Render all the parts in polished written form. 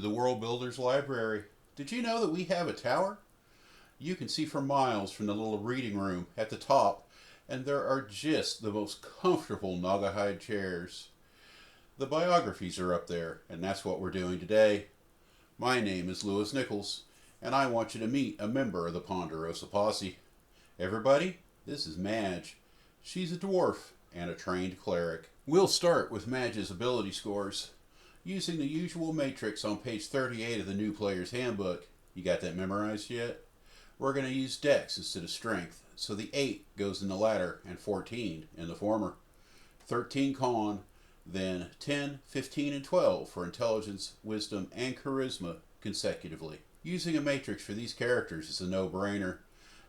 to the World Builders Library. Did you know that we have a tower? You can see for miles from the little reading room at the top, and there are just the most comfortable Naugahyde chairs. The biographies are up there, and that's what we're doing today. My name is Lewis Nichols, and I want you to meet a member of the Ponderosa Posse. Everybody, this is Madge. She's a dwarf and a trained cleric. We'll start with Madge's ability scores. Using the usual matrix on page 38 of the new Players Handbook. You got that memorized yet? We're going to use dex instead of strength, so the 8 goes in the latter and 14 in the former. 13 con, then 10, 15, and 12 for intelligence, wisdom, and charisma consecutively. Using a matrix for these characters is a no-brainer.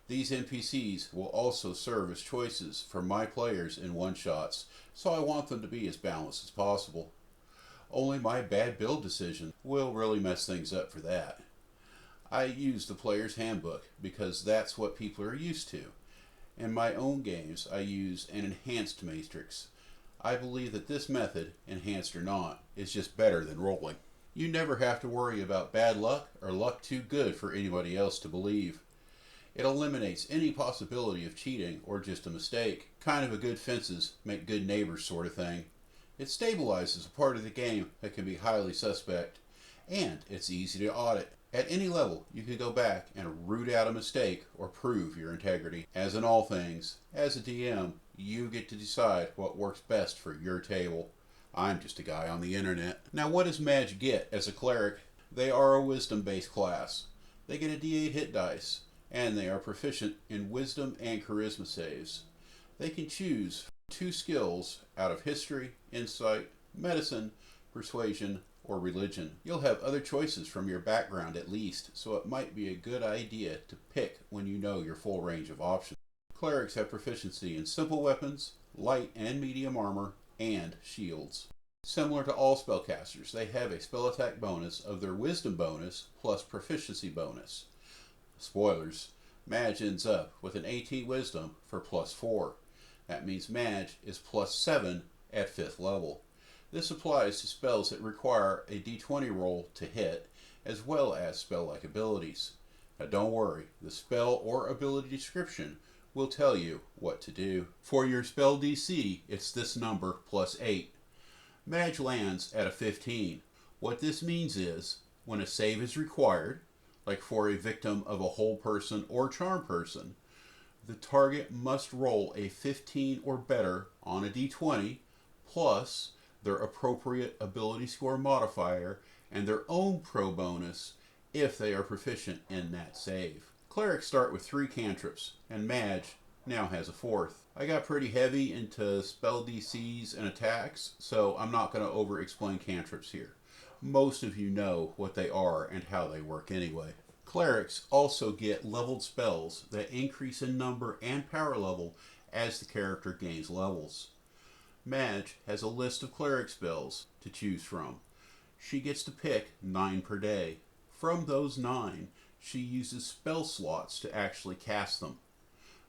These NPCs will also serve as choices for my players in one-shots, so I want them to be as balanced as possible. Only my bad build decision will really mess things up for that. I use the Players Handbook because that's what people are used to. In my own games, I use an enhanced matrix. I believe that this method, enhanced or not, is just better than rolling. You never have to worry about bad luck or luck too good for anybody else to believe. It eliminates any possibility of cheating or just a mistake. Kind of a good fences make good neighbors sort of thing. It stabilizes a part of the game that can be highly suspect, and it's easy to audit. At any level, you can go back and root out a mistake or prove your integrity. As in all things, as a DM, you get to decide what works best for your table. I'm just a guy on the internet. Now, what does Madge get as a cleric? They are a wisdom-based class. They get a d8 hit dice, and they are proficient in wisdom and charisma saves. They can choose 2 skills out of history, insight, medicine, persuasion, or religion. You'll have other choices from your background at least, so it might be a good idea to pick when you know your full range of options. Clerics have proficiency in simple weapons, light and medium armor, and shields. Similar to all spellcasters, they have a spell attack bonus of their wisdom bonus plus proficiency bonus. Spoilers, Madge ends up with an 18 wisdom for +4. That means Madge is +7 at 5th level. This applies to spells that require a d20 roll to hit, as well as spell-like abilities. Now don't worry, the spell or ability description will tell you what to do. For your spell DC, it's this number +8. Madge lands at a 15. What this means is, when a save is required, like for a victim of a whole person or charm person, the target must roll a 15 or better on a d20, plus their appropriate ability score modifier and their own pro bonus if they are proficient in that save. Clerics start with 3 cantrips, and Madge now has a 4th. I got pretty heavy into spell DCs and attacks, so I'm not going to over-explain cantrips here. Most of you know what they are and how they work anyway. Clerics also get leveled spells that increase in number and power level as the character gains levels. Madge has a list of cleric spells to choose from. She gets to pick 9 per day. From those 9, she uses spell slots to actually cast them.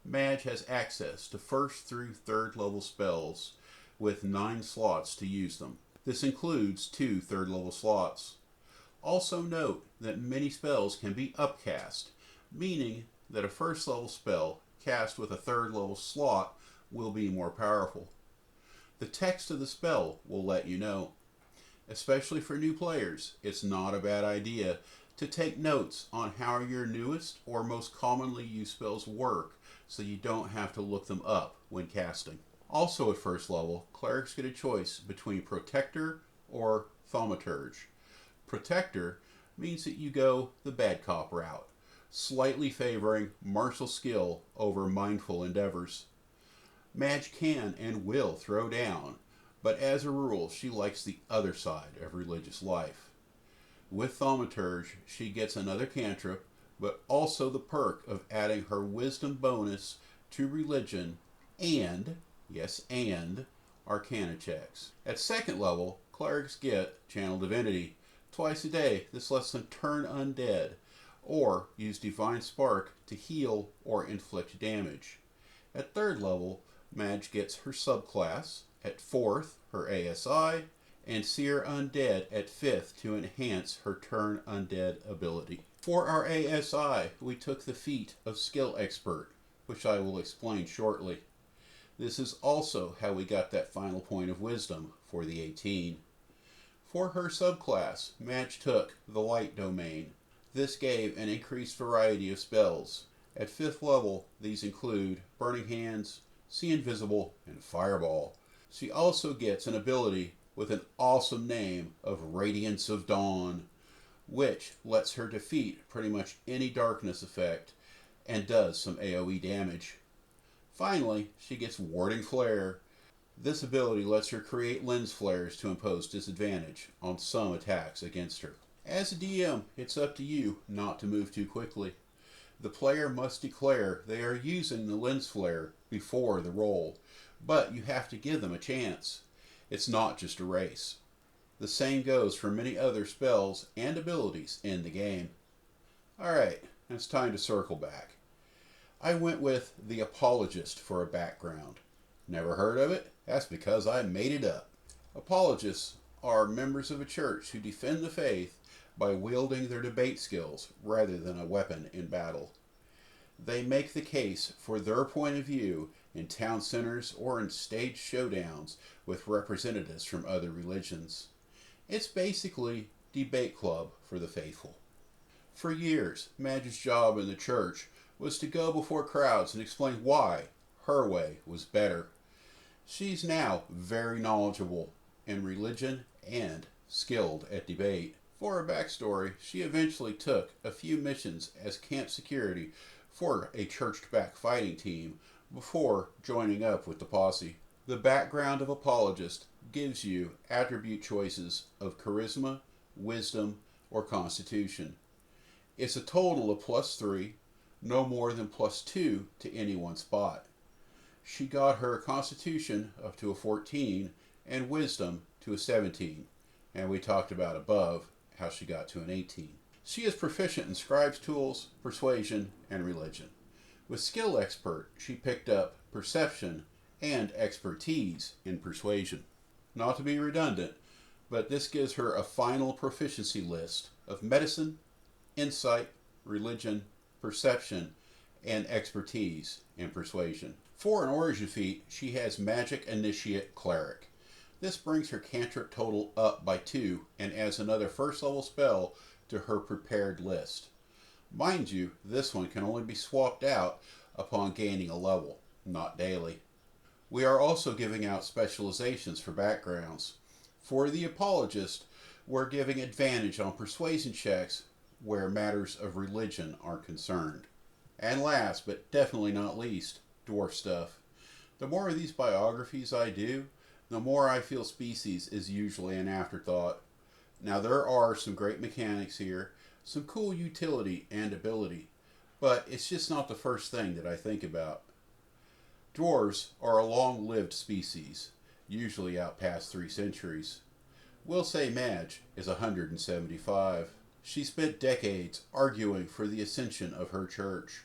Madge has access to 1st through 3rd level spells with 9 slots to use them. This includes 2 3rd level slots. Also note that many spells can be upcast, meaning that a 1st level spell cast with a 3rd level slot will be more powerful. The text of the spell will let you know. Especially for new players, it's not a bad idea to take notes on how your newest or most commonly used spells work so you don't have to look them up when casting. Also at 1st level, clerics get a choice between Protector or Thaumaturge. Protector means that you go the bad cop route, slightly favoring martial skill over mindful endeavors. Madge can and will throw down, but as a rule she likes the other side of religious life. With Thaumaturge, she gets another cantrip, but also the perk of adding her wisdom bonus to religion and, yes, and, arcana checks. At 2nd level, clerics get Channel Divinity. Twice a day, this lets them turn undead, or use Divine Spark to heal or inflict damage. At 3rd level, Madge gets her subclass, at 4th, her ASI, and Seer Undead at 5th to enhance her Turn Undead ability. For our ASI, we took the feat of Skill Expert, which I will explain shortly. This is also how we got that final point of Wisdom for the 18. For her subclass, Madge took the Light Domain. This gave an increased variety of spells. At 5th level, these include Burning Hands, See Invisible, and Fireball. She also gets an ability with an awesome name of Radiance of Dawn, which lets her defeat pretty much any darkness effect and does some AoE damage. Finally, she gets Warding Flare. This ability lets her create lens flares to impose disadvantage on some attacks against her. As a DM, it's up to you not to move too quickly. The player must declare they are using the lens flare before the roll, but you have to give them a chance. It's not just a race. The same goes for many other spells and abilities in the game. Alright, it's time to circle back. I went with the Apologist for a background. Never heard of it? That's because I made it up. Apologists are members of a church who defend the faith by wielding their debate skills rather than a weapon in battle. They make the case for their point of view in town centers or in staged showdowns with representatives from other religions. It's basically debate club for the faithful. For years, Madge's job in the church was to go before crowds and explain why her way was better. She's now very knowledgeable in religion and skilled at debate. For her backstory, she eventually took a few missions as camp security for a church-backed fighting team before joining up with the posse. The background of Apologist gives you attribute choices of Charisma, Wisdom, or Constitution. It's a total of +3, no more than +2 to any one spot. She got her Constitution up to a 14 and Wisdom to a 17, and we talked about above how she got to an 18. She is proficient in Scribe's Tools, Persuasion, and Religion. With Skill Expert, she picked up Perception and Expertise in Persuasion. Not to be redundant, but this gives her a final proficiency list of Medicine, Insight, Religion, Perception, and Expertise in Persuasion. For an origin feat, she has Magic Initiate Cleric. This brings her cantrip total up by 2 and adds another first level spell to her prepared list. Mind you, this one can only be swapped out upon gaining a level, not daily. We are also giving out specializations for backgrounds. For the Apologist, we're giving advantage on persuasion checks where matters of religion are concerned. And last, but definitely not least, dwarf stuff. The more of these biographies I do, the more I feel species is usually an afterthought. Now there are some great mechanics here, some cool utility and ability, but it's just not the first thing that I think about. Dwarves are a long-lived species, usually out past 3 centuries. We'll say Madge is 175. She spent decades arguing for the ascension of her church,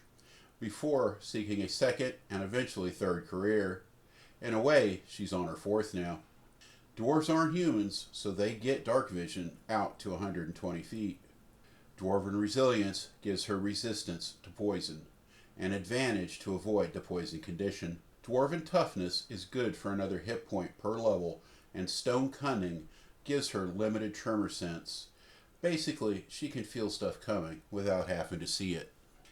before seeking a second and eventually third career. In a way, she's on her 4th now. Dwarves aren't humans, so they get dark vision out to 120 feet. Dwarven resilience gives her resistance to poison, an advantage to avoid the poison condition. Dwarven toughness is good for another hit point per level, and stone cunning gives her limited tremor sense. Basically, she can feel stuff coming without having to see it.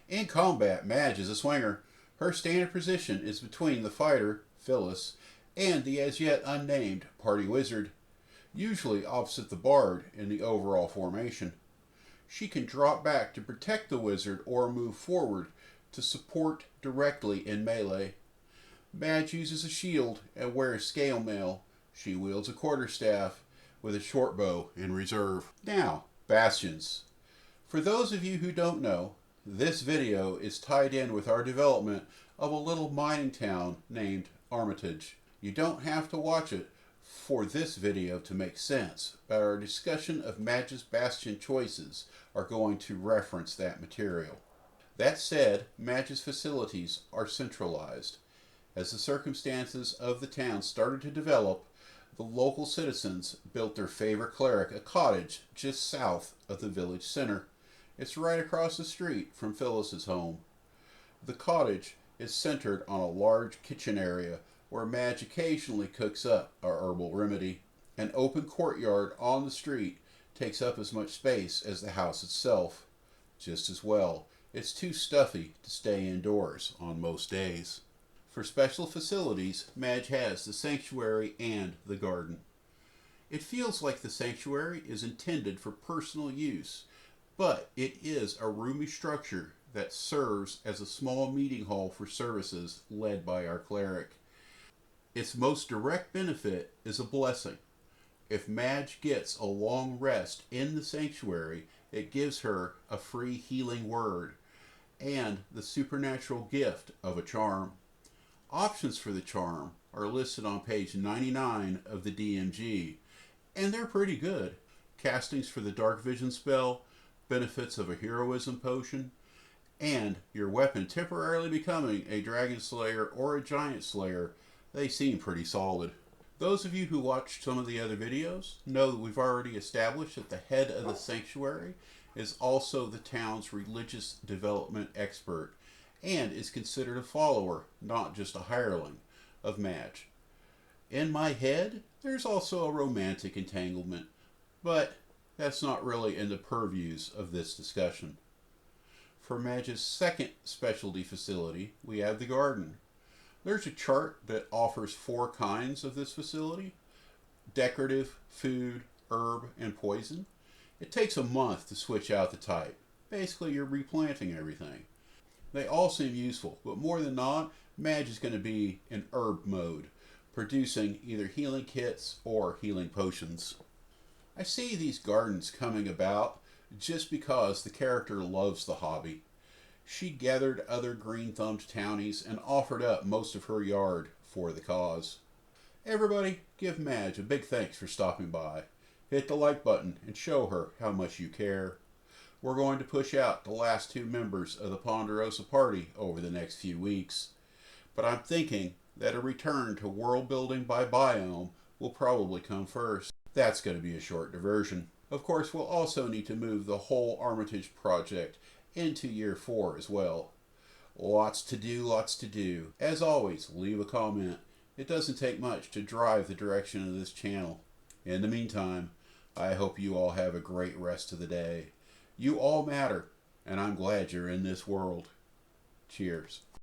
In combat, Madge is a swinger. Her standard position is between the fighter, Phyllis, and the as yet unnamed party wizard, usually opposite the bard in the overall formation. She can drop back to protect the wizard or move forward to support directly in melee. Madge uses a shield and wears scale mail. She wields a quarterstaff with a short bow in reserve. Now, bastions. For those of you who don't know, this video is tied in with our development of a little mining town named Armitage. You don't have to watch it for this video to make sense, but our discussion of Madge's bastion choices are going to reference that material. That said, Madge's facilities are centralized. As the circumstances of the town started to develop, The local citizens built their favorite cleric a cottage just south of the village center. It's right across the street from Phyllis's home. The cottage is centered on a large kitchen area where Madge occasionally cooks up a herbal remedy. An open courtyard on the street takes up as much space as the house itself. Just as well, it's too stuffy to stay indoors on most days. For special facilities, Madge has the sanctuary and the garden. It feels like the sanctuary is intended for personal use, but it is a roomy structure that serves as a small meeting hall for services led by our cleric. Its most direct benefit is a blessing. If Madge gets a long rest in the sanctuary, it gives her a free healing word and the supernatural gift of a charm. Options for the charm are listed on page 99 of the DMG, and they're pretty good. Castings for the dark vision spell, benefits of a heroism potion, and your weapon temporarily becoming a dragon slayer or a giant slayer. They seem pretty solid. Those of you who watched some of the other videos know that we've already established that the head of the sanctuary is also the town's religious development expert and is considered a follower, not just a hireling, of Madge. In my head, there's also a romantic entanglement, but that's not really in the purviews of this discussion. For Madge's second specialty facility, we have the garden. There's a chart that offers 4 kinds of this facility: decorative, food, herb, and poison. It takes a month to switch out the type. Basically, you're replanting everything. They all seem useful, but more than not, Madge is going to be in herb mode, producing either healing kits or healing potions. I see these gardens coming about just because the character loves the hobby. She gathered other green-thumbed townies and offered up most of her yard for the cause. Everybody, give Madge a big thanks for stopping by. Hit the like button and show her how much you care. We're going to push out the last 2 members of the Ponderosa party over the next few weeks. But I'm thinking that a return to world building by biome will probably come first. That's going to be a short diversion. Of course, we'll also need to move the whole Armitage project into year 4 as well. Lots to do, lots to do. As always, leave a comment. It doesn't take much to drive the direction of this channel. In the meantime, I hope you all have a great rest of the day. You all matter, and I'm glad you're in this world. Cheers.